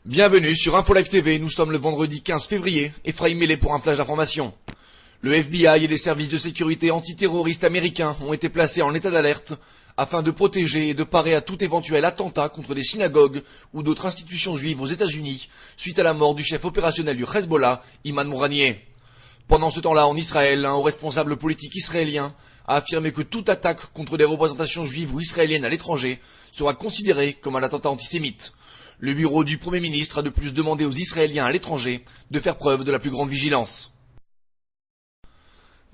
Bienvenue sur Info Live TV, nous sommes le vendredi 15 février, Ephraim Mellet pour un flash d'information. Le FBI et les services de sécurité antiterroristes américains ont été placés en état d'alerte afin de protéger et de parer à tout éventuel attentat contre des synagogues ou d'autres institutions juives aux États-Unis suite à la mort du chef opérationnel du Hezbollah, Imad Mouranieh. Pendant ce temps-là, en Israël, un haut responsable politique israélien a affirmé que toute attaque contre des représentations juives ou israéliennes à l'étranger sera considérée comme un attentat antisémite. Le bureau du Premier ministre a de plus demandé aux Israéliens à l'étranger de faire preuve de la plus grande vigilance.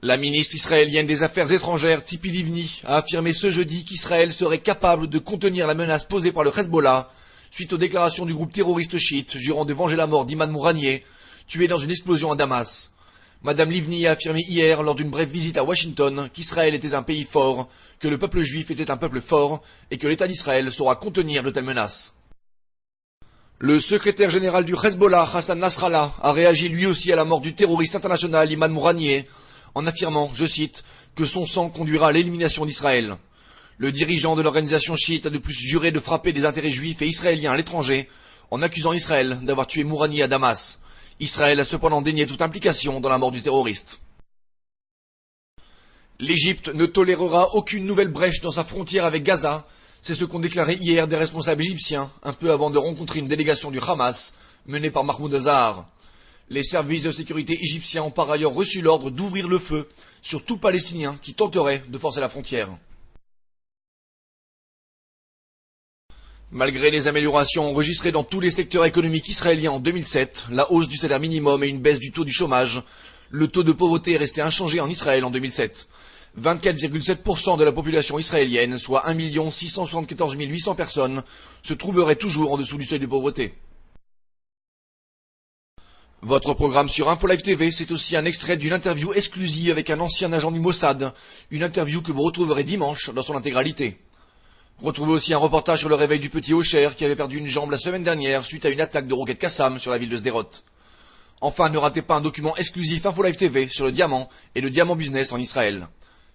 La ministre israélienne des Affaires étrangères, Tzipi Livni, a affirmé ce jeudi qu'Israël serait capable de contenir la menace posée par le Hezbollah suite aux déclarations du groupe terroriste chiite jurant de venger la mort d'Imad Mouranieh, tué dans une explosion à Damas. Madame Livni a affirmé hier, lors d'une brève visite à Washington, qu'Israël était un pays fort, que le peuple juif était un peuple fort et que l'État d'Israël saura contenir de telles menaces. Le secrétaire général du Hezbollah, Hassan Nasrallah, a réagi lui aussi à la mort du terroriste international Imad Mouranieh, en affirmant, je cite, que son sang conduira à l'élimination d'Israël. Le dirigeant de l'organisation chiite a de plus juré de frapper des intérêts juifs et israéliens à l'étranger, en accusant Israël d'avoir tué Mouranieh à Damas. Israël a cependant dénié toute implication dans la mort du terroriste. L'Égypte ne tolérera aucune nouvelle brèche dans sa frontière avec Gaza. C'est ce qu'ont déclaré hier des responsables égyptiens, un peu avant de rencontrer une délégation du Hamas, menée par Mahmoud Azzar. Les services de sécurité égyptiens ont par ailleurs reçu l'ordre d'ouvrir le feu sur tout Palestinien qui tenterait de forcer la frontière. Malgré les améliorations enregistrées dans tous les secteurs économiques israéliens en 2007, la hausse du salaire minimum et une baisse du taux du chômage, le taux de pauvreté est resté inchangé en Israël en 2007. 24,7% de la population israélienne, soit 1 674 800 personnes, se trouverait toujours en dessous du seuil de pauvreté. Votre programme sur Info Live TV, c'est aussi un extrait d'une interview exclusive avec un ancien agent du Mossad, une interview que vous retrouverez dimanche dans son intégralité. Retrouvez aussi un reportage sur le réveil du petit Osher qui avait perdu une jambe la semaine dernière suite à une attaque de roquettes Qassam sur la ville de Sderot. Enfin, ne ratez pas un document exclusif Info Live TV sur le diamant et le diamant business en Israël.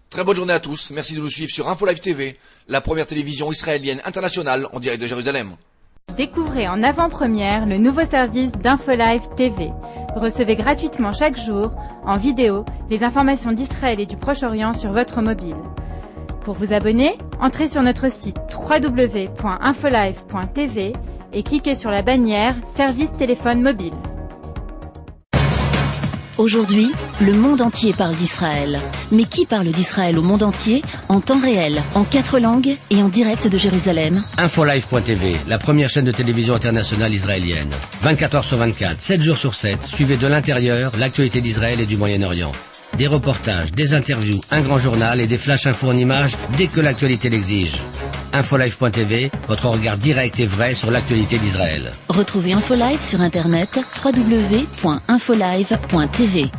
Très bonne journée à tous, merci de nous suivre sur Info Live TV, la première télévision israélienne internationale en direct de Jérusalem. Découvrez en avant-première le nouveau service d'Info Live TV. Recevez gratuitement chaque jour, en vidéo, les informations d'Israël et du Proche-Orient sur votre mobile. Pour vous abonner, entrez sur notre site www.infolive.tv et cliquez sur la bannière Service téléphone mobile. Aujourd'hui, le monde entier parle d'Israël. Mais qui parle d'Israël au monde entier, en temps réel, en 4 langues et en direct de Jérusalem? Infolive.tv, la première chaîne de télévision internationale israélienne. 24 heures sur 24, 7 jours sur 7, suivez de l'intérieur l'actualité d'Israël et du Moyen-Orient. Des reportages, des interviews, un grand journal et des flash infos en images dès que l'actualité l'exige. Infolive.tv, votre regard direct et vrai sur l'actualité d'Israël. Retrouvez Infolive sur internet www.infolive.tv.